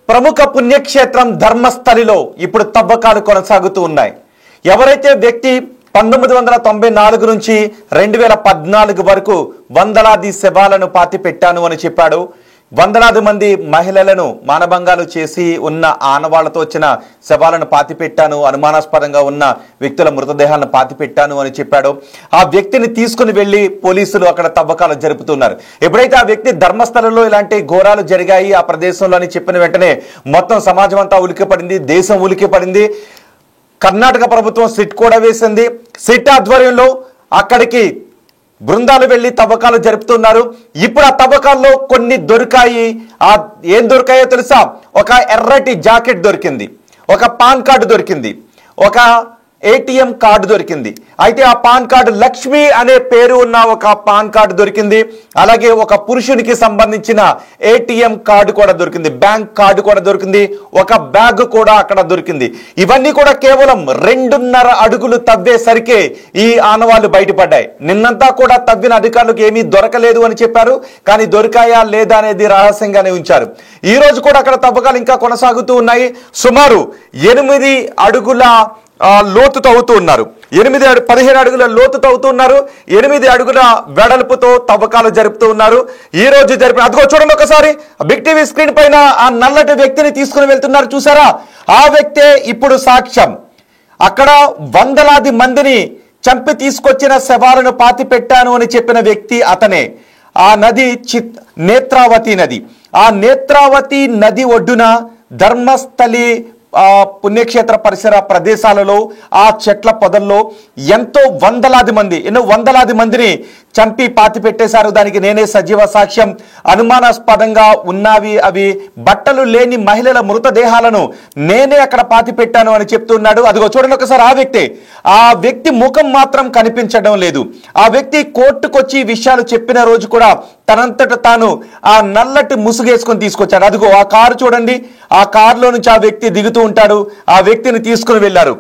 ప్రముఖ పుణ్యక్షేత్రం ధర్మస్థలిలో ఇప్పుడు తవ్వకాలు కొనసాగుతూ ఉన్నాయి. ఎవరైతే వ్యక్తి 1994 నుంచి 2014 వరకు వందలాది శవాలను పాతి పెట్టాను అని చెప్పాడు. వందలాది మంది మహిళలను మానభంగాలు చేసి ఉన్న ఆనవాళ్లతో వచ్చిన శవాలను పాతి పెట్టాను, అనుమానాస్పదంగా ఉన్న వ్యక్తుల మృతదేహాలను పాతి పెట్టాను అని చెప్పాడు. ఆ వ్యక్తిని తీసుకుని వెళ్లి పోలీసులు అక్కడ తవ్వకాలు జరుపుతున్నారు. ఎప్పుడైతే ఆ వ్యక్తి ధర్మస్థలంలో ఇలాంటి ఘోరాలు జరిగాయి ఆ ప్రదేశంలో అని చెప్పిన వెంటనే మొత్తం సమాజం అంతా ఉలికిపడింది, దేశం ఉలికిపడింది. కర్ణాటక ప్రభుత్వం సిట్ కూడా వేసింది. సిట్ ఆధ్వర్యంలో అక్కడికి బృందాలు వెళ్లి తవ్వకాలు జరుపుతున్నారు. ఇప్పుడు ఆ తవ్వకాల్లో కొన్ని దొరికాయి. ఏం దొరికాయో తెలుసా? ఒక ఎర్రటి జాకెట్ దొరికింది, ఒక పాన్ కార్డు దొరికింది, ఒక ఏటీఎం కార్డు దొరికింది. అయితే ఆ పాన్ కార్డు లక్ష్మి అనే పేరు ఉన్న ఒక పాన్ కార్డు దొరికింది. అలాగే ఒక పురుషునికి సంబంధించిన ఏటీఎం కార్డు కూడా దొరికింది, బ్యాంక్ కార్డు కూడా దొరికింది, ఒక బ్యాగ్ కూడా అక్కడ దొరికింది. ఇవన్నీ కూడా కేవలం 2.5 అడుగులు తవ్వేసరికి ఈ ఆనవాళ్లు బయటపడ్డాయి. నిన్నంతా కూడా తవ్విన అధికారులకు ఏమీ దొరకలేదు అని చెప్పారు. కానీ దొరికాయా లేదా అనేది రహస్యంగానే ఉంచారు. ఈ రోజు కూడా అక్కడ తవ్వకాలు ఇంకా కొనసాగుతూ ఉన్నాయి. సుమారు 8 అడుగుల లోతు తవ్వుతూ ఉన్నారు. 15 అడుగుల లోతు తవ్వుతూ ఉన్నారు. 8 అడుగుల వెడల్పుతో తవ్వకాలు జరుపుతూ ఉన్నారు. ఈ రోజు జరిపిన అదిగో చూడండి ఒకసారి బిగ్ టీవీ స్క్రీన్ పైన ఆ నల్లటి వ్యక్తిని తీసుకుని వెళ్తున్నారు, చూసారా? ఆ వ్యక్తే ఇప్పుడు సాక్ష్యం. అక్కడ వందలాది మందిని చంపి తీసుకొచ్చిన శవాలను పాతి పెట్టాను అని చెప్పిన వ్యక్తి అతనే. ఆ నది నేత్రావతి నది. ఆ నేత్రావతి నది ఒడ్డున ధర్మస్థలి పుణ్యక్షేత్ర పరిసర ప్రదేశాలలో ఆ చెట్ల పొదల్లో ఎంతో వందలాది మందిని చంపి పాతి పెట్టేశారు. దానికి నేనే సజీవ సాక్ష్యం. అనుమానాస్పదంగా ఉన్నవి అవి బట్టలు లేని మహిళల మృతదేహాలను నేనే అక్కడ పాతి పెట్టాను అని చెప్తున్నాడు. అదిగో చూడండి ఒకసారి ఆ వ్యక్తి ముఖం మాత్రం కనిపించడం లేదు. ఆ వ్యక్తి కోర్టుకొచ్చి విషయాలు చెప్పిన రోజు కూడా తనంతట తాను ఆ నల్లటి ముసుగేసుకొని తీసుకొచ్చాడు. అదిగో ఆ కారు చూడండి, ఆ కారులో నుంచి ఆ వ్యక్తి దిగుతూ ఉంటాడు. ఆ వ్యక్తిని తీసుకుని వెళ్ళారు.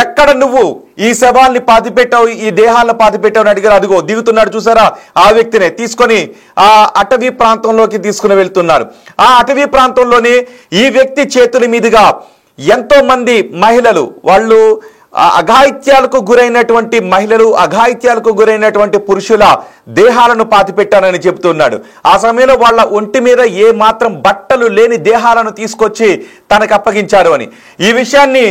ఎక్కడ నువ్వు ఈ శవాల్ని పాతి పెట్టావు, ఈ దేహాలను పాతి పెట్టావు అని అడిగారు. అదిగో దిగుతున్నాడు, చూసారా? ఆ వ్యక్తినే తీసుకొని ఆ అటవీ ప్రాంతంలోకి తీసుకుని వెళ్తున్నారు. ఆ అటవీ ప్రాంతంలోనే ఈ వ్యక్తి చేతుల మీదుగా ఎంతో మంది మహిళలు, వాళ్ళు అఘాయిత్యాలకు గురైనటువంటి మహిళలు, అఘాయిత్యాలకు గురైనటువంటి పురుషుల దేహాలను పాతి పెట్టానని చెప్తున్నాడు. ఆ సమయంలో వాళ్ళ ఒంటి మీద ఏ మాత్రం బట్టలు లేని దేహాలను తీసుకొచ్చి తనకు అప్పగించారు అని. ఈ విషయాన్ని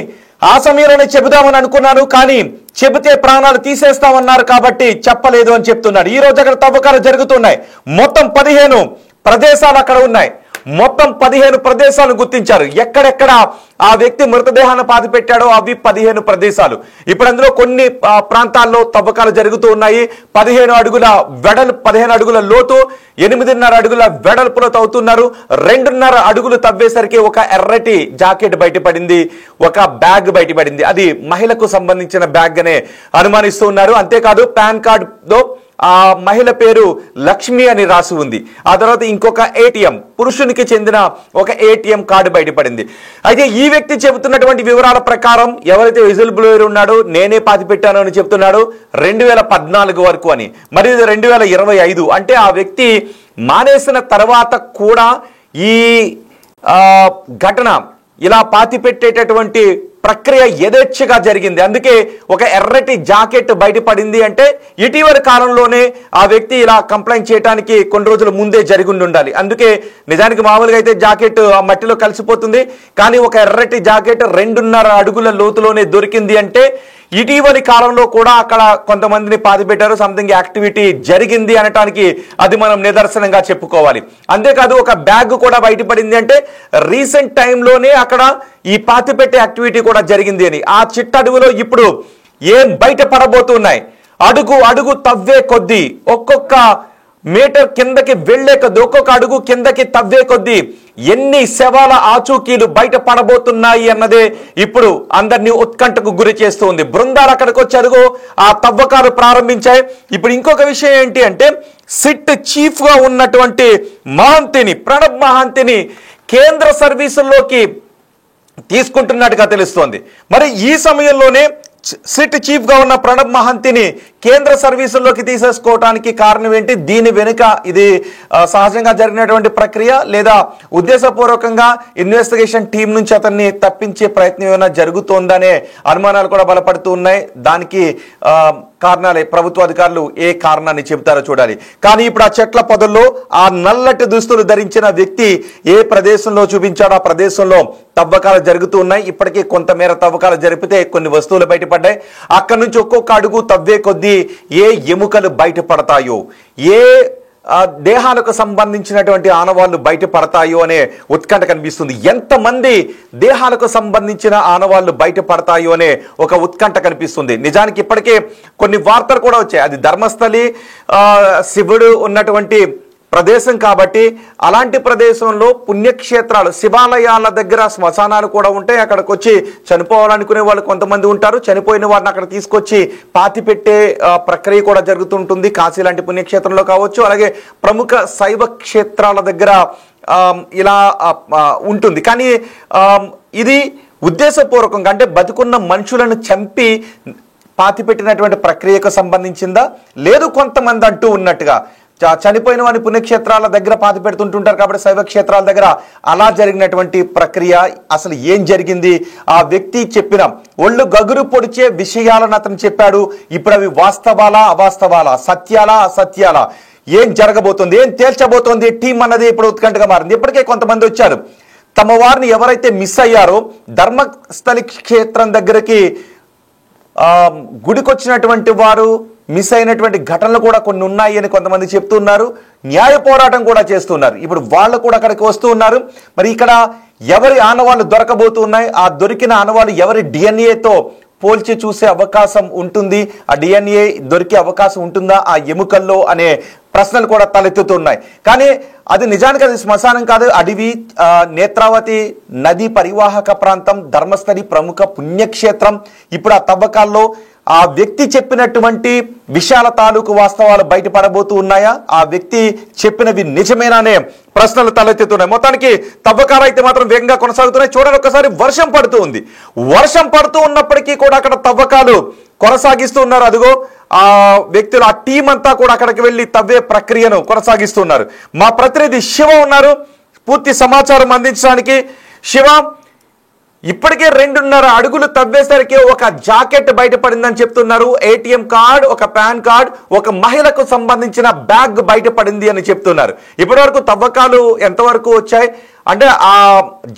ఆ సమయంలోనే చెబుదామని అనుకున్నాను, కానీ చెబితే ప్రాణాలు తీసేస్తామన్నారు కాబట్టి చెప్పలేదు అని చెప్తున్నాడు. ఈ రోజు అక్కడ తవ్వకాలు జరుగుతున్నాయి. మొత్తం 15 ప్రదేశాలు అక్కడ ఉన్నాయి. మొత్తం 15 ప్రదేశాలను గుర్తించారు. ఎక్కడెక్కడ ఆ వ్యక్తి మృతదేహాన్ని పాతి పెట్టాడో అవి 15 ప్రదేశాలు. ఇప్పుడు అందులో కొన్ని ప్రాంతాల్లో తవ్వకాలు జరుగుతూ ఉన్నాయి. 15 అడుగుల లోతు, 8.5 అడుగుల వెడల్పులో తవ్వుతున్నారు. 2.5 అడుగులు తవ్వేసరికి ఒక ఎర్రటి జాకెట్ బయటపడింది, ఒక బ్యాగ్ బయటపడింది. అది మహిళకు సంబంధించిన బ్యాగ్ అనే అనుమానిస్తూ ఉన్నారు. అంతేకాదు పాన్ కార్డులో ఆ మహిళ పేరు లక్ష్మి అని రాసి ఉంది. ఆ తర్వాత ఇంకొక ఏటీఎం, పురుషునికి చెందిన ఒక ఏటీఎం కార్డు బయటపడింది. అయితే ఈ వ్యక్తి చెబుతున్నటువంటి వివరాల ప్రకారం ఎవరైతే విజిల్ బ్లోయర్ ఉన్నాడో నేనే పాతి పెట్టాను అని చెప్తున్నాడు 2014 వరకు అని. మరి 2025 అంటే ఆ వ్యక్తి మానేసిన తర్వాత కూడా ఈ ఘటన, ఇలా పాతి పెట్టేటటువంటి ప్రక్రియ యథేచ్ఛగా జరిగింది. అందుకే ఒక ఎర్రటి జాకెట్ బయటపడింది అంటే ఇటీవలి కాలంలోనే ఆ వ్యక్తి ఇలా కంప్లైంట్ చేయడానికి కొన్ని రోజుల ముందే జరిగి ఉండాలి. అందుకే నిజానికి మామూలుగా అయితే జాకెట్ ఆ మట్టిలో కలిసిపోతుంది, కానీ ఒక ఎర్రటి జాకెట్ 2.5 అడుగుల లోతులోనే దొరికింది అంటే ఇటీవలి కాలంలో కూడా అక్కడ కొంతమందిని పాతి పెట్టారు, సంథింగ్ యాక్టివిటీ జరిగింది అనటానికి అది మనం నిదర్శనంగా చెప్పుకోవాలి. అంతేకాదు ఒక బ్యాగ్ కూడా బయటపడింది అంటే రీసెంట్ టైంలోనే అక్కడ ఈ పాతి పెట్టే యాక్టివిటీ కూడా జరిగింది అని. ఆ చిట్టడుగులో ఇప్పుడు ఏం బయటపడబోతున్నాయి? అడుగు తవ్వే కొద్దీ, ఒక్కొక్క మీటర్ కిందకి వెళ్లే కొద్దీ, ఒక్కొక్క అడుగు కిందకి తవ్వే కొద్దీ ఎన్ని శవాల ఆచూకీలు బయట పడబోతున్నాయి అన్నదే ఇప్పుడు అందరినీ ఉత్కంఠకు గురి చేస్తుంది. బృందాలు అక్కడికి వచ్చి అడుగు ఆ తవ్వకాలు ప్రారంభించాయి. ఇప్పుడు ఇంకొక విషయం ఏంటి అంటే సిట్ చీఫ్ గా ఉన్నటువంటి ప్రణబ్ మహాంతిని కేంద్ర సర్వీసుల్లోకి తీసుకుంటున్నట్టుగా తెలుస్తోంది. మరి ఈ సమయంలోనే సిట్ చీఫ్ గా ఉన్న ప్రణబ్ మహాంతిని కేంద్ర సర్వీసుల్లోకి తీసేసుకోవటానికి కారణం ఏంటి? దీని వెనుక ఇది సహజంగా జరిగినటువంటి ప్రక్రియ లేదా ఉద్దేశపూర్వకంగా ఇన్వెస్టిగేషన్ టీం నుంచి అతన్ని తప్పించే ప్రయత్నం ఏమైనా జరుగుతోందనే అనుమానాలు కూడా బలపడుతూ ఉన్నాయి. దానికి కారణాలే ప్రభుత్వ అధికారులు ఏ కారణాన్ని చెబుతారో చూడాలి. కానీ ఇప్పుడు ఆ చెట్ల పొదల్లో ఆ నల్లటి దుస్తులు ధరించిన వ్యక్తి ఏ ప్రదేశంలో చూపించాడో ఆ ప్రదేశంలో తవ్వకాలు జరుగుతూ ఉన్నాయి. ఇప్పటికీ కొంతమేర తవ్వకాలు జరిపితే కొన్ని వస్తువులు బయటపడ్డాయి. అక్కడి నుంచి ఒక్కొక్క అడుగు తవ్వే కొద్దీ ఏ ఎముకలు బయటపడతాయో, ఏ దేహాలకు సంబంధించినటువంటి ఆనవాళ్లు బయటపడతాయో అనే ఉత్కంఠ కనిపిస్తుంది. ఎంతమంది దేహాలకు సంబంధించిన ఆనవాళ్లు బయటపడతాయో అనే ఒక ఉత్కంఠ కనిపిస్తుంది. నిజానికి ఇప్పటికే కొన్ని వార్తలు కూడా వచ్చాయి. అది ధర్మస్థలి శివుడు ఉన్నటువంటి ప్రదేశం కాబట్టి అలాంటి ప్రదేశంలో పుణ్యక్షేత్రాలు, శివాలయాల దగ్గర శ్మశానాలు కూడా ఉంటాయి. అక్కడికి వచ్చి చనిపోవాలనుకునే వాళ్ళు కొంతమంది ఉంటారు. చనిపోయిన వారిని అక్కడ తీసుకొచ్చి పాతి పెట్టే ప్రక్రియ కూడా జరుగుతుంటుంది. కాశీ లాంటి పుణ్యక్షేత్రంలో కావచ్చు, అలాగే ప్రముఖ శైవ క్షేత్రాల దగ్గర ఇలా ఉంటుంది. కానీ ఇది ఉద్దేశపూర్వకంగా అంటే బతుకున్న మనుషులను చంపి పాతిపెట్టినటువంటి ప్రక్రియకు సంబంధించిందా? లేదు కొంతమంది అంటూ ఉన్నట్టుగా చనిపోయిన వారిని పుణ్యక్షేత్రాల దగ్గర పాతి పెడుతుంటుంటారు కాబట్టి శైవ క్షేత్రాల దగ్గర అలా జరిగినటువంటి ప్రక్రియ అసలు ఏం జరిగింది? ఆ వ్యక్తి చెప్పిన ఒళ్ళు గగురు పొడిచే విషయాలను అతను చెప్పాడు. ఇప్పుడు అవి వాస్తవాలా అవాస్తవాలా, సత్యాలా అసత్యాలా, ఏం జరగబోతుంది, ఏం తేల్చబోతోంది టీం అన్నది ఇప్పుడు ఉత్కంఠగా మారింది. ఇప్పటికే కొంతమంది వచ్చారు. తమ వారిని ఎవరైతే మిస్ అయ్యారో ధర్మస్థలి క్షేత్రం దగ్గరికి గుడికొచ్చినటువంటి వారు మిస్ అయినటువంటి ఘటనలు కూడా కొన్ని ఉన్నాయి అని కొంతమంది చెప్తున్నారు. న్యాయ పోరాటం కూడా చేస్తున్నారు. ఇప్పుడు వాళ్ళు కూడా అక్కడికి వస్తూ ఉన్నారు. మరి ఇక్కడ ఎవరి ఆనవాళ్ళు దొరకబోతున్నాయి? ఆ దొరికిన ఆనవాళ్ళు ఎవరి డిఎన్ఏతో పోల్చి చూసే అవకాశం ఉంటుంది? ఆ డిఎన్ఏ దొరికే అవకాశం ఉంటుందా ఆ ఎముకల్లో అనే ప్రశ్నలు కూడా తలెత్తుతున్నాయి. కానీ అది నిజానికి అది శ్మశానం కాదు, అడవి, నేత్రావతి నది పరివాహక ప్రాంతం, ధర్మస్థలి ప్రముఖ పుణ్యక్షేత్రం. ఇప్పుడు ఆ తవ్వకాల్లో ఆ వ్యక్తి చెప్పినటువంటి విషయాల తాలూకు వాస్తవాలు బయటపడబోతూ ఉన్నాయా? ఆ వ్యక్తి చెప్పినవి నిజమేనానే ప్రశ్నలు తలెత్తుతున్నాయి. మొత్తానికి తవ్వకాలు అయితే మాత్రం వేగంగా కొనసాగుతున్నాయి. చూడండి, ఒకసారి వర్షం పడుతూ ఉంది. వర్షం పడుతూ ఉన్నప్పటికీ కూడా అక్కడ తవ్వకాలు కొనసాగిస్తూ ఉన్నారు. అదిగో ఆ వ్యక్తులు, ఆ టీం అంతా కూడా అక్కడికి వెళ్ళి తవ్వే ప్రక్రియను కొనసాగిస్తున్నారు. మా ప్రతినిధి శివ ఉన్నారు పూర్తి సమాచారం అందించడానికి. శివ, ఇప్పటికే 2.5 అడుగులు తవ్వేసరికి ఒక జాకెట్ బయటపడిందని చెప్తున్నారు. ఏటీఎం కార్డ్, ఒక పాన్ కార్డ్, ఒక మహిళకు సంబంధించిన బ్యాగ్ బయటపడింది అని చెప్తున్నారు. ఇప్పటి వరకు తవ్వకాలు ఎంతవరకు వచ్చాయి? అంటే ఆ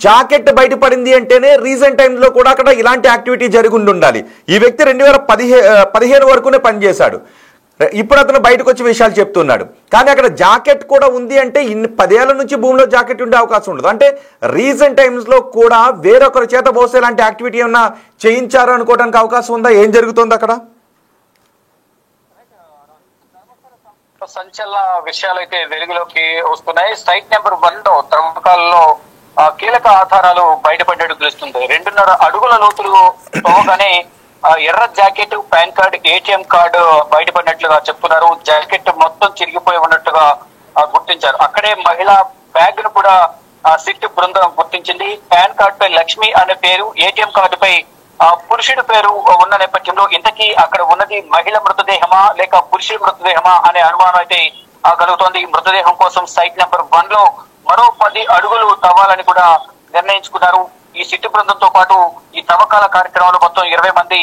జాకెట్ బయటపడింది అంటేనే రీసెంట్ టైమ్స్ లో కూడా అక్కడ ఇలాంటి యాక్టివిటీ జరిగి ఉండాలి. ఈ వ్యక్తి 2015 వరకునే పనిచేశాడు. ఇప్పుడు అతను బయటకు వచ్చి విషయాలు చెప్తున్నాడు. కానీ అక్కడ జాకెట్ కూడా ఉంది అంటే 10 ఏళ్ల నుంచి భూమిలో జాకెట్ ఉండే అవకాశం ఉండదు. అంటే రీసెంట్ టైమ్స్ లో కూడా వేరొకరి చేత పోసే లాంటి యాక్టివిటీ ఏమన్నా చేయించారు అనుకోవడానికి అవకాశం ఉందా? ఏం జరుగుతుంది అక్కడ? సంచలన విషయాలు అయితే వెలుగులోకి వస్తున్నాయి. సైట్ నెంబర్ 1 లో తవ్వకాలలో కీలక ఆధారాలు బయటపడ్డట్టు తెలుస్తుంది. 2.5 అడుగుల లోతులు పోగానే ఎర్ర jacket, PAN card, ATM card బయటపడినట్లుగా చెప్తున్నారు. జాకెట్ మొత్తం చిరిగిపోయి ఉన్నట్టుగా గుర్తించారు. అక్కడే మహిళా బ్యాగ్ ను కూడా సిట్ బృందం గుర్తించింది. పాన్ కార్డ్ పై లక్ష్మి అనే పేరు, ఏటీఎం కార్డు పై పురుషుడి పేరు ఉన్న నేపథ్యంలో ఇంతకీ అక్కడ ఉన్నది మహిళ మృతదేహమా లేక పురుషుడి మృతదేహమా అనే అనుమానం అయితే కలుగుతోంది. మృతదేహం కోసం సైట్ నెంబర్ 1 లో మరో 10 అడుగులు తవ్వాలని కూడా నిర్ణయించుకున్నారు. ఈ సిట్టు బృందంతో పాటు ఈ తవ్వకాల కార్యక్రమంలో మొత్తం 20 మంది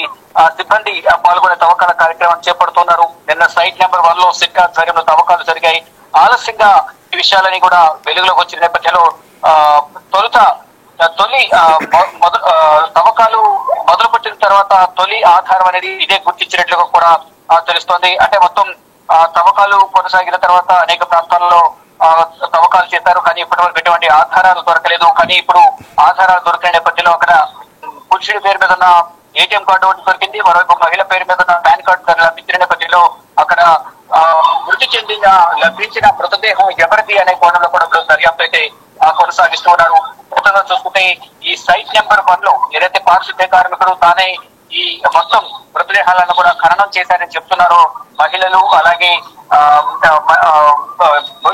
సిబ్బంది పాల్గొనే తవ్వకాల కార్యక్రమం చేపడుతున్నారు. నిన్న సైట్ నెంబర్ 1 లో సిట్ ఆధ్వర్యంలో తవ్వకాలు జరిగాయి. ఆలస్యంగా ఈ విషయాలని కూడా వెలుగులోకి వచ్చిన నేపథ్యంలో తొలి తవ్వకాలు మొదలుపెట్టిన తర్వాత తొలి ఆధారం అనేది ఇదే గుర్తించినట్లుగా కూడా తెలుస్తోంది. అంటే మొత్తం తవ్వకాలు కొనసాగిన తర్వాత అనేక ప్రాంతాల్లో తవ్వకాలు చేశారు. కానీ ఇప్పటి వరకు ఎటువంటి ఆధారాలు దొరకలేదు. కానీ ఇప్పుడు ఆధారాలు దొరికిన నేపథ్యంలో అక్కడ పురుషుడి పేరు మీద ఉన్న ఏటీఎం కార్డు ఒకటి దొరికింది. మరోవైపు మహిళ పేరు మీద ఉన్న పాన్ కార్డు లభించిన నేపథ్యంలో అక్కడ మృతి చెందిన లభించిన మృతదేహం ఎవరిది అనే కోణంలో కూడా దర్యాప్తు అయితే కొనసాగిస్తూ ఉన్నారు. మొత్తంగా చూసుకుంటే ఈ సైట్ నెంబర్ 1 లో ఏదైతే పారిశుద్ధ్య కార్మికుడు తానే ఈ మొత్తం మృతదేహాలను కూడా ఖననం చేశారని చెప్తున్నారో మహిళలు, అలాగే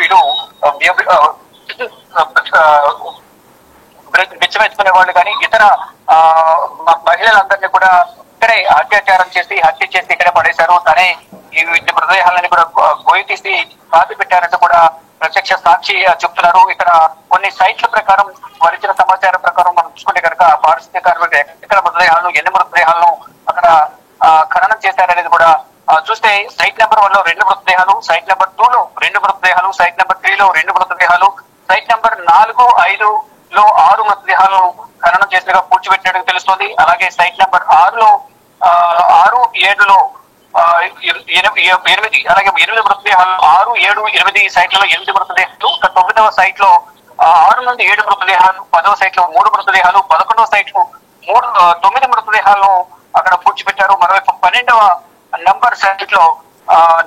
ఇటు బిచ్చమెత్తుకునే వాళ్ళు కానీ ఇతర మహిళలందరినీ కూడా ఇక్కడే అత్యాచారం చేసి హత్య చేసి ఇక్కడే పడేశారు. తనే ఈ మృతదేహాలని కూడా గోయి తీసి పాతి పెట్టారంటూ కూడా ప్రత్యక్ష సాక్షి చెప్తున్నారు. ఇక్కడ కొన్ని సైట్ల ప్రకారం వచ్చిన సమాచారం ప్రకారం మనం చూసుకుంటే కనుక పారిశుద్ధ్య కార్మికులు ఎక్కడ మృతదేహాలను ఎన్ని మృతదేహాలను అక్కడ ఖననం చేశారనేది కూడా చూస్తే సైట్ నెంబర్ 1 లో 2 మృతదేహాలు, సైట్ నెంబర్ 2 లో 2 మృతదేహాలు, సైట్ నెంబర్ 3 లో 2 మృతదేహాలు, సైట్ నెంబర్ 4, 5 లో 6 మృతదేహాలు ఖననం చేసినగా పూడ్చిపెట్టినట్టు తెలుస్తోంది. అలాగే సైట్ నెంబర్ 6 లో 6, 7 లో 8 అలాగే 8 మృతదేహాలు, 6, 7, 8 సైట్లలో 8 మృతదేహాలు, 9వ సైట్ లో 6 నుండి 7 మృతదేహాలు, 10వ సైట్ లో 3 మృతదేహాలు, 11వ సైట్ లో 9 మృతదేహాలను అక్కడ పూడ్చిపెట్టారు. మరోవైపు 12వ నంబర్ సైట్ లో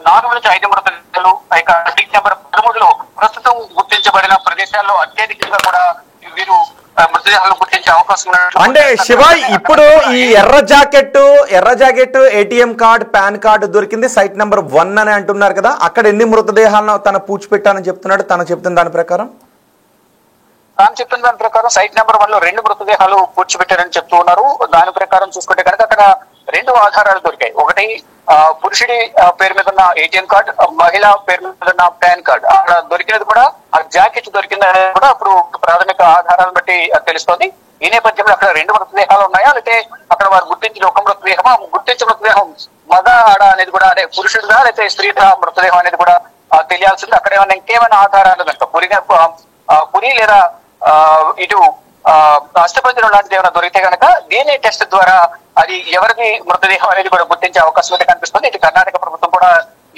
4 నుంచి 5 మృతదేహాలు, ఇక సైట్ నెంబర్ 13 లో ప్రస్తుతం గుర్తించబడిన ప్రదేశాల్లో అత్యధికంగా కూడా వీరు మృతదేహాలు గుర్తించే అవకాశం ఉన్నట్టు. అంటే శివ, ఇప్పుడు ఈ ఎర్ర jacket ATM card, pan card దొరికింది సైట్ నెంబర్ 1 అని అంటున్నారు కదా, అక్కడ ఎన్ని మృతదేహాలను తన పూడ్చిపెట్టానని చెప్తున్నాడు? తను చెప్తున్న దాని ప్రకారం సైట్ నెంబర్ 1 లో 2 మృతదేహాలు పూడ్చిపెట్టారని చెప్తూ ఉన్నారు. దాని ప్రకారం చూసుకుంటే కనుక అక్కడ 2 ఆధారాలు దొరికాయి. ఒకటి పురుషుడి పేరు మీద ఉన్న ఏటీఎం కార్డ్, మహిళ పేరు మీద ఉన్న పాన్ కార్డ్. అక్కడ దొరికినది కూడా ఆ జాకెట్ దొరికింది అనేది కూడా ఇప్పుడు ప్రాథమిక ఆధారాలను బట్టి తెలుస్తోంది. ఈ నేపథ్యంలో అక్కడ 2 మృతదేహాలు ఉన్నాయా, లేకపోతే అక్కడ వారు గుర్తించిన 1 మృతదేహమా, గుర్తించిన మృతదేహం మగ ఆడ అనేది కూడా, అంటే పురుషుడిగా లేకపోతే స్త్రీగా మృతదేహం అనేది కూడా తెలియాల్సింది. అక్కడ ఏమైనా ఇంకేమైనా ఆధారాలు కనుక పురి లేదా ఇటు అష్టపంజరం లాంటిది ఏమైనా దొరికితే కనుక DNA టెస్ట్ ద్వారా అది ఎవరిది మృతదేహం అనేది కూడా గుర్తించే అవకాశం అయితే కనిపిస్తుంది. ఇటు కర్ణాటక ప్రభుత్వం కూడా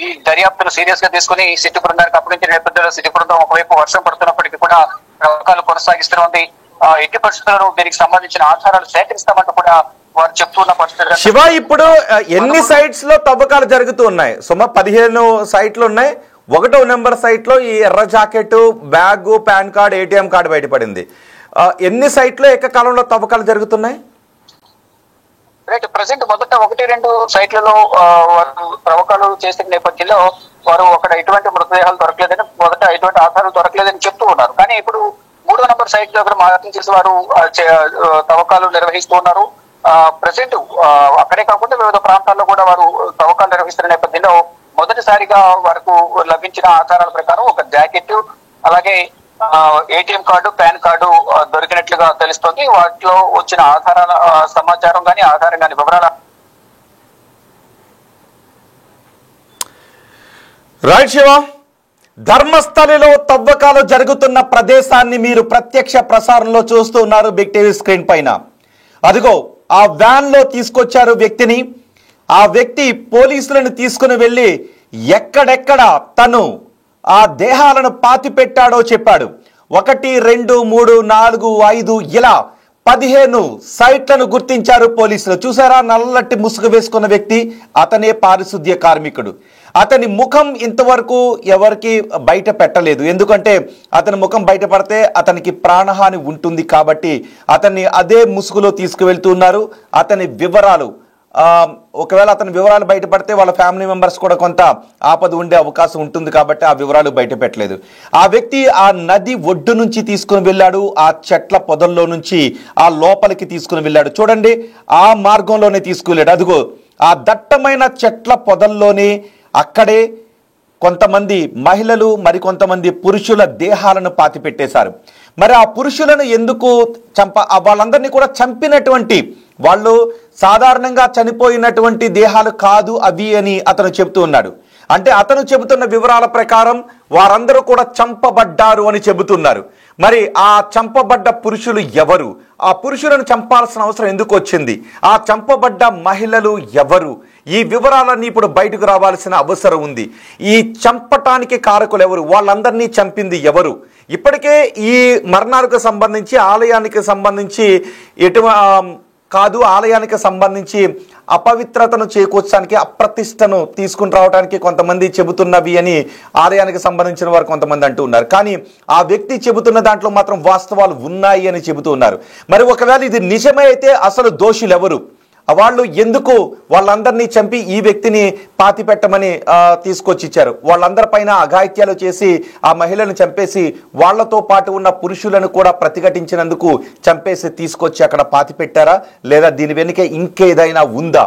ఈ దర్యాప్తును సీరియస్ గా తీసుకుని సిట్టు బృందానికి అప్పగించిన నేపథ్యంలో సిట్టు బృందం ఒకవైపు వర్షం పడుతున్నప్పటికీ కూడా ప్రయోగాలు కొనసాగిస్తుంది. ఎట్టి పరిస్థితుల్లో దీనికి సంబంధించిన ఆధారాలు సేకరిస్తామంటూ కూడా వారు చెప్తున్న పరిస్థితి. శివ, ఇప్పుడు ఎన్ని సైట్స్ లో తవ్వకాలు జరుగుతూ ఉన్నాయి? సుమారు 15 సైట్లు ఉన్నాయి. 1వ నెంబర్ సైట్ లో ఈ ఎర్ర jacket, bag, pan card, ATM card బయటపడింది. ఎన్ని సైట్లు ఏకకాలంలో తవ్వకాలు జరుగుతున్నాయి? రైట్, ప్రజెంట్ మొదట 1-2 సైట్లలో వారు తవ్వకాలు చేసిన నేపథ్యంలో వారు అక్కడ ఎటువంటి మృతదేహాలు దొరకలేదని, మొదట ఎటువంటి ఆధారాలు దొరకలేదని చెప్తూ ఉన్నారు. కానీ ఇప్పుడు 3వ నెంబర్ సైట్ దగ్గర మార్కింగ్ చేసి వారు తవ్వకాలు నిర్వహిస్తూ ఉన్నారు. ప్రజెంట్ అక్కడే కాకుండా వివిధ ప్రాంతాల్లో కూడా వారు తవ్వకాలు నిర్వహిస్తున్న నేపథ్యంలో మొదటిసారిగా వారికి లభించిన ఆధారాల ప్రకారం ఒక జాకెట్, అలాగే ఏటీఎం కార్డు, పాన్ కార్డు దొరికినట్లుగా తెలుస్తోంది. వాటిలో వచ్చిన ఆధారాల సమాచారం కానీ ఆధారం కానీ వివరాల. రైట్ శివ, ధర్మస్థలిలో తవ్వకాలు జరుగుతున్న ప్రదేశాన్ని మీరు ప్రత్యక్ష ప్రసారంలో చూస్తూ ఉన్నారు బిగ్ టీవీ స్క్రీన్ పైన. అదిగో ఆ వ్యాన్ లో తీసుకొచ్చారు వ్యక్తిని. ఆ వ్యక్తి పోలీసులను తీసుకుని వెళ్ళి ఎక్కడెక్కడ తను ఆ దేహాలను పాతి పెట్టాడో చెప్పాడు. 1, 2, 3, 4, 5 ఇలా 15 సైట్లను గుర్తించారు పోలీసులు. చూసారా, నల్లటి ముసుగు వేసుకున్న వ్యక్తి, అతనే పారిశుద్ధ్య కార్మికుడు. అతని ముఖం ఇంతవరకు ఎవరికి బయట పెట్టలేదు. ఎందుకంటే అతని ముఖం బయటపడితే అతనికి ప్రాణహాని ఉంటుంది కాబట్టి అతన్ని అదే ముసుగులో తీసుకువెళ్తున్నారు. అతని వివరాలు, ఒకవేళ అతని వివరాలు బయటపడితే వాళ్ళ ఫ్యామిలీ మెంబర్స్ కూడా కొంత ఆపద ఉండే అవకాశం ఉంటుంది కాబట్టి ఆ వివరాలు బయట పెట్టలేదు. ఆ వ్యక్తి ఆ నది ఒడ్డు నుంచి తీసుకుని వెళ్ళాడు, ఆ చెట్ల పొదల్లో నుంచి ఆ లోపలికి తీసుకుని వెళ్ళాడు. చూడండి, ఆ మార్గంలోనే తీసుకువెళ్ళాడు. అదిగో ఆ దట్టమైన చెట్ల పొదల్లోనే అక్కడే కొంతమంది మహిళలు, మరికొంతమంది పురుషుల దేహాలను పాతి పెట్టేశారు. మరి ఆ పురుషులను ఎందుకు వాళ్ళందరినీ కూడా చంపినటువంటి వాళ్ళు సాధారణంగా చనిపోయినటువంటి దేహాలు కాదు అవి అని అతను చెబుతూ ఉన్నాడు. అంటే అతను చెబుతున్న వివరాల ప్రకారం వారందరూ కూడా చంపబడ్డారు అని చెబుతున్నారు. మరి ఆ చంపబడ్డ పురుషులు ఎవరు? ఆ పురుషులను చంపాల్సిన అవసరం ఎందుకు వచ్చింది? ఆ చంపబడ్డ మహిళలు ఎవరు? ఈ వివరాలన్నీ ఇప్పుడు బయటకు రావాల్సిన అవసరం ఉంది. ఈ చంపటానికి కారకులు ఎవరు? వాళ్ళందరినీ చంపింది ఎవరు? ఇప్పటికే ఈ మరణాలకు సంబంధించి, ఆలయానికి సంబంధించి ఆలయానికి సంబంధించి అపవిత్రతను చేకూర్చడానికి, అప్రతిష్టను తీసుకుని రావడానికి కొంతమంది చెబుతున్నవి అని ఆలయానికి సంబంధించిన వారు కొంతమంది అంటూ ఉన్నారు. కానీ ఆ వ్యక్తి చెబుతున్న దాంట్లో మాత్రం వాస్తవాలు ఉన్నాయి అని చెబుతూ ఉన్నారు. మరి ఒకవేళ ఇది నిజమే అయితే అసలు దోషులు ఎవరు? వాళ్ళు ఎందుకు వాళ్ళందరినీ చంపి ఈ వ్యక్తిని పాతి పెట్టమని తీసుకొచ్చి ఇచ్చారు? వాళ్ళందరిపైన అఘాయిత్యాలు చేసి ఆ మహిళను చంపేసి వాళ్లతో పాటు ఉన్న పురుషులను కూడా ప్రతిఘటించినందుకు చంపేసి తీసుకొచ్చి అక్కడ పాతి పెట్టారా, లేదా దీని వెనుక ఇంకేదైనా ఉందా?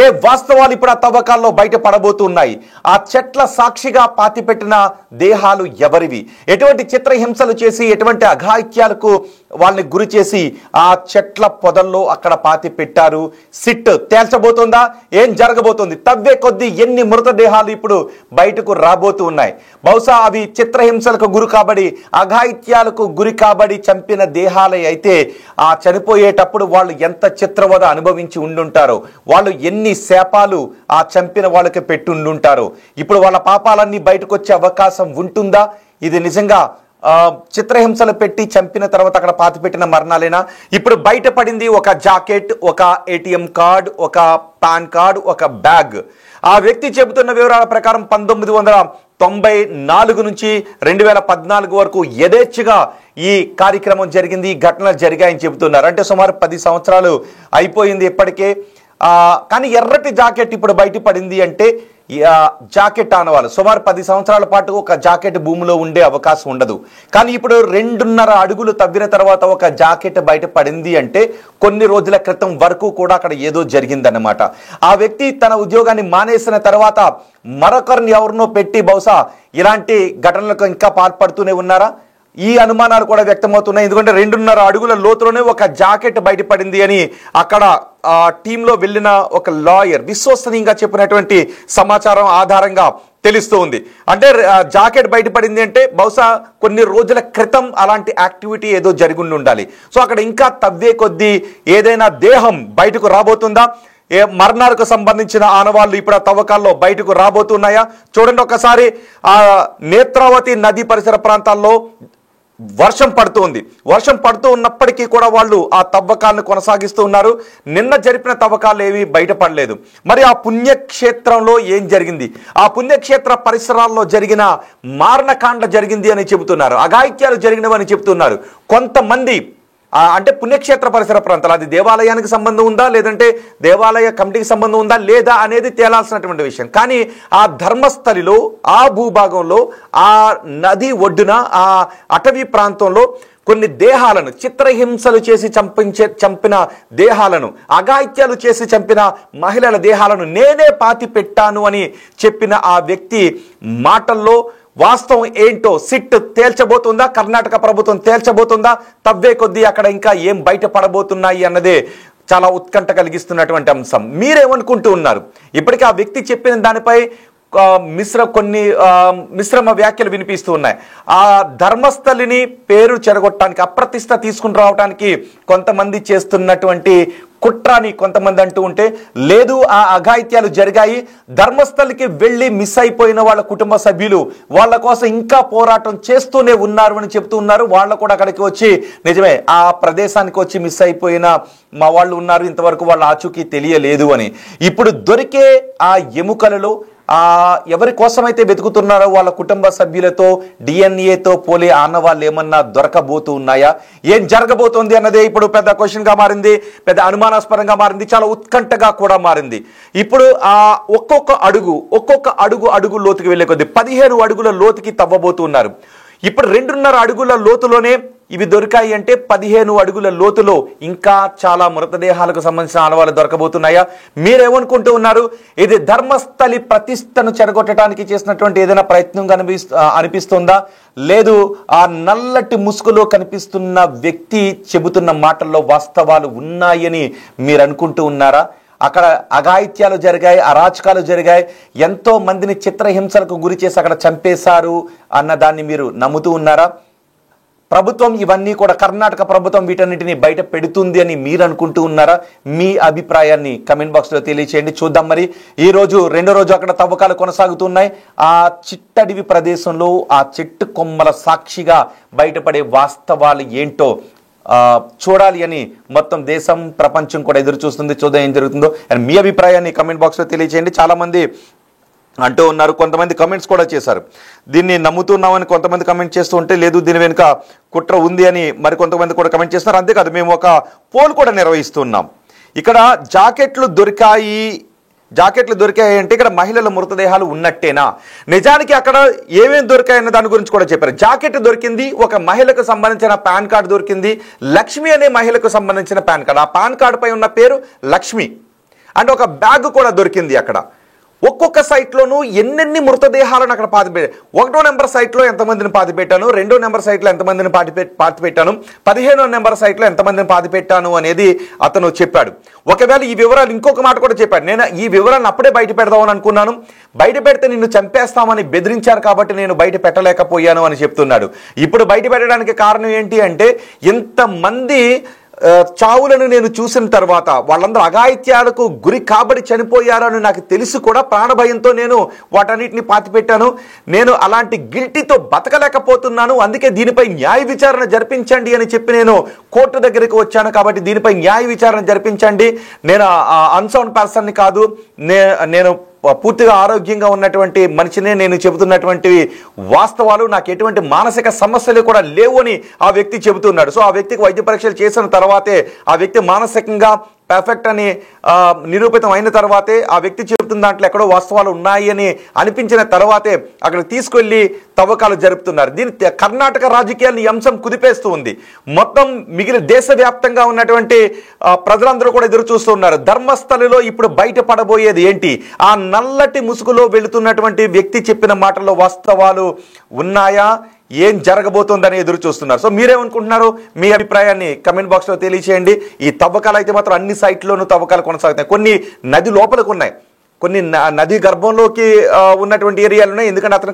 ఏ వాస్తవాలు ఇప్పుడు ఆ తవ్వకాల్లో బయట పడబోతున్నాయి? ఆ చెట్ల సాక్షిగా పాతి పెట్టిన దేహాలు ఎవరివి? ఎటువంటి చిత్రహింసలు చేసి ఎటువంటి అఘాయిత్యాలకు వాళ్ళని గురి చేసి ఆ చెట్ల పొదల్లో అక్కడ పాతి పెట్టారు? సిట్ తేల్చబోతుందా? ఏం జరగబోతుంది? తవ్వే కొద్దీ ఎన్ని మృతదేహాలు ఇప్పుడు బయటకు రాబోతూ ఉన్నాయి? బహుశా అవి చిత్రహింసలకు గురి కాబడి అఘాయిత్యాలకు గురి కాబడి చంపిన దేహాలే అయితే ఆ చనిపోయేటప్పుడు వాళ్ళు ఎంత చిత్రవద అనుభవించి ఉండుంటారో, వాళ్ళు ఎన్ని శాపాలు ఆ చంపిన వాళ్ళకి పెట్టుండుంటారో, ఇప్పుడు వాళ్ళ పాపాలన్నీ బయటకు వచ్చే అవకాశం ఉంటుందా? ఇది నిజంగా చిత్రహింసలు పెట్టి చంపిన తర్వాత అక్కడ పాతి పెట్టిన మరణాలేనా? ఇప్పుడు బయటపడింది ఒక జాకెట్, ఒక ఏటీఎం కార్డ్, ఒక పాన్ కార్డ్, ఒక బ్యాగ్. ఆ వ్యక్తి చెబుతున్న వివరాల ప్రకారం 1994 నుంచి 2014 వరకు యథేచ్ఛగా ఈ కార్యక్రమం జరిగింది, ఈ ఘటనలు జరిగాయని చెబుతున్నారు. అంటే సుమారు 10 సంవత్సరాలు అయిపోయింది ఇప్పటికే. కానీ ఎర్రటి జాకెట్ ఇప్పుడు బయటపడింది అంటే జాకెట్ ఆనవాళ్ళు సుమారు 10 సంవత్సరాల పాటు ఒక జాకెట్ భూమిలో ఉండే అవకాశం ఉండదు. కానీ ఇప్పుడు 2.5 అడుగులు తవ్విన తర్వాత ఒక జాకెట్ బయట పడింది అంటే కొన్ని రోజుల క్రితం వరకు కూడా అక్కడ ఏదో జరిగిందన్నమాట. ఆ వ్యక్తి తన ఉద్యోగాన్ని మానేసిన తర్వాత మరొకరిని ఎవరినో పెట్టి బహుశా ఇలాంటి ఘటనలకు ఇంకా పాల్పడుతూనే ఉన్నారా? ఈ అనుమానాలు కూడా వ్యక్తమవుతున్నాయి. ఎందుకంటే 2.5 అడుగుల లోతులోనే ఒక జాకెట్ బయటపడింది అని అక్కడ టీంలో వెళ్ళిన ఒక లాయర్ విశ్వసనీయంగా చెప్పినటువంటి సమాచారం ఆధారంగా తెలుస్తూ ఉంది. అంటే జాకెట్ బయటపడింది అంటే బహుశా కొన్ని రోజుల క్రితం అలాంటి యాక్టివిటీ ఏదో జరిగి ఉండాలి. సో అక్కడ ఇంకా తవ్వే కొద్దీ ఏదైనా దేహం బయటకు రాబోతుందా? మరణాలకు సంబంధించిన ఆనవాళ్లు ఇప్పుడు ఆ తవ్వకాల్లో బయటకు రాబోతున్నాయా? చూడండి ఒకసారి. ఆ నేత్రావతి నది పరిసర ప్రాంతాల్లో వర్షం పడుతుంది. వర్షం పడుతూ ఉన్నప్పటికీ కూడా వాళ్ళు ఆ తవ్వకాలను కొనసాగిస్తూ ఉన్నారు. నిన్న జరిపిన తవ్వకాలు ఏవి బయటపడలేదు. మరి ఆ పుణ్యక్షేత్రంలో ఏం జరిగింది? ఆ పుణ్యక్షేత్ర పరిసరాల్లో జరిగిన మారణకాండ జరిగింది అని చెబుతున్నారు, అఘాయిత్యాలు జరిగినవని చెబుతున్నారు కొంతమంది. అంటే పుణ్యక్షేత్ర పరిసర ప్రాంతాలు, అది దేవాలయానికి సంబంధం ఉందా, లేదంటే దేవాలయ కమిటీకి సంబంధం ఉందా లేదా అనేది తేలాల్సినటువంటి విషయం. కానీ ఆ ధర్మస్థలిలో, ఆ భూభాగంలో, ఆ నది ఒడ్డున, ఆ అటవీ ప్రాంతంలో కొన్ని దేహాలను చిత్రహింసలు చేసి చంపిన దేహాలను, అఘాయిత్యాలు చేసి చంపిన మహిళల దేహాలను నేనే పాతి పెట్టాను అని చెప్పిన ఆ వ్యక్తి మాటల్లో వాస్తవం ఏంటో సిట్ తేల్చబోతుందా? కర్ణాటక ప్రభుత్వం తేల్చబోతుందా? తవ్వే కొద్దీ అక్కడ ఇంకా ఏం బయటపడబోతున్నాయి అన్నదే చాలా ఉత్కంఠ కలిగిస్తున్నటువంటి అంశం. మీరేమనుకుంటూ ఉన్నారు? ఇప్పటికీ ఆ వ్యక్తి చెప్పిన దానిపై కొన్ని మిశ్రమ వ్యాఖ్యలు వినిపిస్తూ ఉన్నాయి. ఆ ధర్మస్థలిని పేరు చెడగొట్టడానికి, అప్రతిష్ట తీసుకుని రావడానికి కొంతమంది చేస్తున్నటువంటి కుట్రాని కొంతమంది అంటూ ఉంటే, లేదు ఆ అఘాయిత్యాలు జరిగాయి, ధర్మస్థలికి వెళ్ళి మిస్ అయిపోయిన వాళ్ళ కుటుంబ సభ్యులు వాళ్ళ కోసం ఇంకా పోరాటం చేస్తూనే ఉన్నారు అని చెప్తూ ఉన్నారు. వాళ్ళు కూడా అక్కడికి వచ్చి నిజమే ఆ ప్రదేశానికి వచ్చి మిస్ అయిపోయిన మా వాళ్ళు ఉన్నారు, ఇంతవరకు వాళ్ళ ఆచూకీ తెలియలేదు అని. ఇప్పుడు దొరికే ఆ ఎముకలలో ఎవరి కోసమైతే వెతుకుతున్నారో వాళ్ళ కుటుంబ సభ్యులతో డిఎన్ఏతో పోలే ఆనవాళ్ళు ఏమన్నా దొరకబోతూ ఉన్నాయా? ఏం జరగబోతోంది అన్నదే ఇప్పుడు పెద్ద క్వశ్చన్గా మారింది, పెద్ద అనుమానాస్పదంగా మారింది, చాలా ఉత్కంఠగా కూడా మారింది. ఇప్పుడు ఒక్కొక్క అడుగు లోతుకి వెళ్ళే కొద్ది 15 అడుగుల లోతుకి తవ్వబోతున్నారు. ఇప్పుడు 2.5 అడుగుల లోతులోనే ఇవి దొరికాయి అంటే 15 అడుగుల లోతులో ఇంకా చాలా మృతదేహాలకు సంబంధించిన ఆనవాళ్ళు దొరకబోతున్నాయా? మీరేమనుకుంటూ ఉన్నారు? ఇది ధర్మస్థలి ప్రతిష్టను చెడగొట్టడానికి చేసినటువంటి ఏదైనా ప్రయత్నంగా అనిపిస్తుందా? లేదు ఆ నల్లటి ముసుగులో కనిపిస్తున్న వ్యక్తి చెబుతున్న మాటల్లో వాస్తవాలు ఉన్నాయని మీరు అనుకుంటూ ఉన్నారా? అక్కడ అఘాయిత్యాలు జరిగాయి, అరాచకాలు జరిగాయి, ఎంతో మందిని చిత్రహింసలకు గురి చేసి అక్కడ చంపేశారు అన్నదాన్ని మీరు నమ్ముతూ ఉన్నారా? ప్రభుత్వం ఇవన్నీ కూడా, కర్ణాటక ప్రభుత్వం వీటన్నిటిని బయట పెడుతుంది అని మీరు అనుకుంటూ ఉన్నారా? మీ అభిప్రాయాన్ని కమెంట్ బాక్స్లో తెలియచేయండి. చూద్దాం. మరి ఈ రోజు రెండో రోజు అక్కడ తవ్వకాలు కొనసాగుతున్నాయి. ఆ చిట్టడివి ప్రదేశంలో ఆ చెట్టు కొమ్మల సాక్షిగా బయటపడే వాస్తవాలు ఏంటో చూడాలి అని మొత్తం దేశం, ప్రపంచం కూడా ఎదురు చూస్తుంది. చూద్దాం ఏం జరుగుతుందో. అండ్ మీ అభిప్రాయాన్ని కమెంట్ బాక్స్లో తెలియచేయండి. చాలామంది అంటూ ఉన్నారు, కొంతమంది కమెంట్స్ కూడా చేశారు, దీన్ని నమ్ముతున్నామని కొంతమంది కమెంట్ చేస్తూ ఉంటే, లేదు దీని వెనుక కుట్ర ఉంది అని మరి కొంతమంది కూడా కమెంట్ చేస్తున్నారు. అంతేకాదు, మేము ఒక పోల్ కూడా నిర్వహిస్తున్నాం. ఇక్కడ జాకెట్లు దొరికాయి అంటే ఇక్కడ మహిళల మృతదేహాలు ఉన్నట్టేనా? నిజానికి అక్కడ ఏమేమి దొరికాయన్న దాని గురించి కూడా చెప్పారు. జాకెట్ దొరికింది, ఒక మహిళకు సంబంధించిన పాన్ కార్డు దొరికింది, లక్ష్మి అనే మహిళకు సంబంధించిన పాన్ కార్డు. ఆ పాన్ కార్డు పై ఉన్న పేరు లక్ష్మి. అండ్ ఒక బ్యాగ్ కూడా దొరికింది అక్కడ. ఒక్కొక్క సైట్లోనూ ఎన్నెన్ని మృతదేహాలను అక్కడ పాతిపెట్టాను. 1వ నెంబర్ సైట్లో ఎంతమందిని పాతిపెట్టాను, 2వ నెంబర్ సైట్లో ఎంతమందిని పాతిపెట్టాను, 15వ నెంబర్ సైట్లో ఎంతమందిని పాతిపెట్టాను అనేది అతను చెప్పాడు. ఒకవేళ ఈ వివరాలు ఇంకొక మాట కూడా చెప్పాడు. నేను ఈ వివరాలను అప్పుడే బయట పెడదామని అనుకున్నాను, బయట పెడితే నిన్ను చంపేస్తామని బెదిరించారు కాబట్టి నేను బయట పెట్టలేకపోయాను అని చెప్తున్నాడు. ఇప్పుడు బయట పెట్టడానికి కారణం ఏంటి అంటే, ఇంతమంది చావులను నేను చూసిన తర్వాత వాళ్ళందరూ అఘాయిత్యాలకు గురి కాబడి చనిపోయారని నాకు తెలిసి కూడా ప్రాణభయంతో నేను వాటన్నిటిని పాతిపెట్టాను. నేను అలాంటి గిల్టీతో బతకలేకపోతున్నాను, అందుకే దీనిపై న్యాయ విచారణ జరిపించండి అని చెప్పి నేను కోర్టు దగ్గరికి వచ్చాను. కాబట్టి దీనిపై న్యాయ విచారణ జరిపించండి. నేను అన్సౌండ్ పర్సన్ని కాదు, నేను పూర్తిగా ఆరోగ్యంగా ఉన్నటువంటి మనిషినే, నేను చెబుతున్నటువంటి వాస్తవాలు, నాకు ఎటువంటి మానసిక సమస్యలు కూడా లేవు అని ఆ వ్యక్తి చెబుతున్నాడు. సో ఆ వ్యక్తికి వైద్య పరీక్షలు చేసిన తర్వాతే ఆ వ్యక్తి మానసికంగా పర్ఫెక్ట్ అని నిరూపితం అయిన తర్వాతే, ఆ వ్యక్తి చెబుతున్న దాంట్లో ఎక్కడో వాస్తవాలు ఉన్నాయి అని అనిపించిన తర్వాతే అక్కడ తీసుకెళ్లి తవ్వకాలు జరుపుతున్నారు. దీని కర్ణాటక రాజకీయాన్ని అంశం కుదిపేస్తూ ఉంది. మొత్తం మిగిలిన దేశవ్యాప్తంగా ఉన్నటువంటి ప్రజలందరూ కూడా ఎదురు చూస్తూ ఉన్నారు. ధర్మస్థలిలో ఇప్పుడు బయటపడబోయేది ఏంటి? ఆ నల్లటి ముసుగులో వెళుతున్నటువంటి వ్యక్తి చెప్పిన మాటల్లో వాస్తవాలు ఉన్నాయా, ఏం జరగబోతోందని ఎదురు చూస్తున్నారు. సో మీరేమనుకుంటున్నారు? మీ అభిప్రాయాన్ని కమెంట్ బాక్స్లో తెలియచేయండి. ఈ తవ్వకాలు అయితే మాత్రం అన్ని సైట్లోనూ తవ్వకాలు కొనసాగుతాయి. కొన్ని నది లోపలికి ఉన్నాయి, కొన్ని నది గర్భంలోకి ఉన్నటువంటి ఏరియాలు ఉన్నాయి. ఎందుకంటే అతను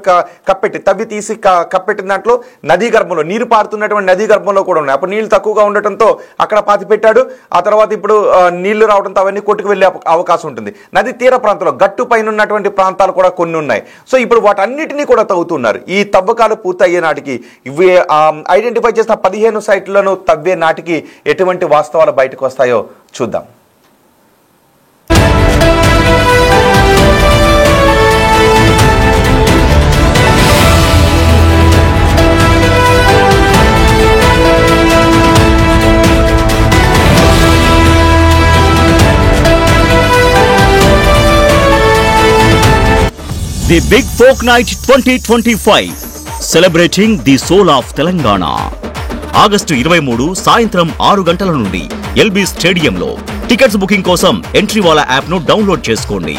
తవ్వి తీసి కప్పెట్టిన దాంట్లో నదీ గర్భంలో, నీరు పారుతున్నటువంటి నదీ గర్భంలో కూడా ఉన్నాయి. అప్పుడు నీళ్లు తక్కువగా ఉండటంతో అక్కడ పాతి పెట్టాడు. ఆ తర్వాత ఇప్పుడు నీళ్లు రావడంతో అవన్నీ కొట్టుకు వెళ్ళే అవకాశం ఉంటుంది. నది తీర ప్రాంతంలో, గట్టు పైన ఉన్నటువంటి ప్రాంతాలు కూడా కొన్ని ఉన్నాయి. సో ఇప్పుడు వాటన్నిటినీ కూడా తవ్వుతున్నారు. ఈ తవ్వకాలు పూర్తయ్యే నాటికి, ఇవి ఐడెంటిఫై చేసిన 15 సైట్లను తవ్వే నాటికి ఎటువంటి వాస్తవాలు బయటకు వస్తాయో చూద్దాం. The Big Folk Night 2025, celebrating the soul of Telangana. August 23 సాయంత్రం 6 గంటల నుండి ఎల్బీ స్టేడియంలో. టికెట్స్ బుకింగ్ కోసం ఎంట్రీ వాలా యాప్ ను డౌన్లోడ్ చేసుకోండి.